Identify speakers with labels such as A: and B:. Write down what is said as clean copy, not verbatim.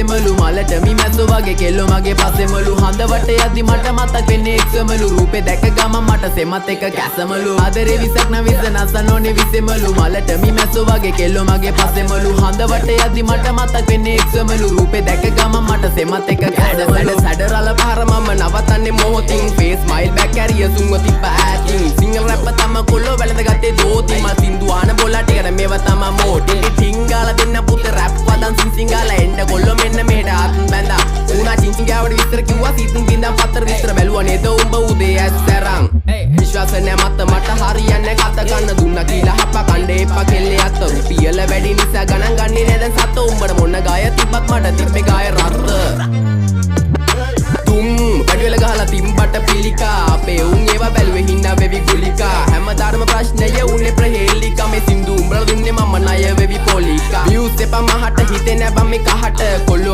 A: විසෙමලු මලට මිමැස්සෝ වගේ කෙල්ලෝ මගේ පස්සෙමලු හඳ වටේ යද්දි මට මතක් වෙන්නේ එක්සමලු රූපේ දැක ගමන් මට සෙමත් එක කැසමලු ආදරේ විසක් නවිස නසනෝනේ විසෙමලු මලට මිමැස්සෝ වගේ කෙල්ලෝ මගේ පස්සෙමලු හඳ වටේ යද්දි මට මතක් වෙන්නේ එක්සමලු රූපේ දැක ගමන් මට සෙමත් එක කැසමලු සැඩරල පාර මම නවතන්නේ මොහොතින් ෆේස් ස්මයිල් බැක් කැරිය සුන්ව තිබ්බ ඇතින් සිංගල් රැප් තම කොල්ලෝ වැළඳ ගත්තේ දෝති මා සින්දු ආන බොලා ටිකට මේව තම මෝටි ටිංගාල දෙන්න පුත රැප් වදන් සිංගාල එන්න කොල්ලෝ මෙන්න මෙහෙට ආත්ම බැඳා උනා චිංචිංගාවට විස්තර කිව්වා සීතුන් බින්දන් පතර විස්තර බැලුවා නේද උඹ උදේ ඇස්තරන් විශ්වාස නැ මට හරියන්නේ කත ගන්න දුන්නා කියලා හප්ප කණ්ඩේ එපා කෙල්ලේ අත රුපියල වැඩි නිසා ගණන් ගන්නේ නේද සත උඹට මොන ගාය තිබ්බත් මට තිබ්බේ ගාය රත්ත පඩිවල ගහලා තිම්බට පිළිකා අපේ උන් ඒවා බැලුවේ හින්නා වෙවි ගුලිකා හැමදාම ප්‍රශ්නය උන්නේ ප්‍රහේලිකා මේ සින්දු උඹලා දුන්නේ මම ණය වෙවි පොලිකා views එපා මහට හිතේ නැබම් මේ කහට කොල්ලෝ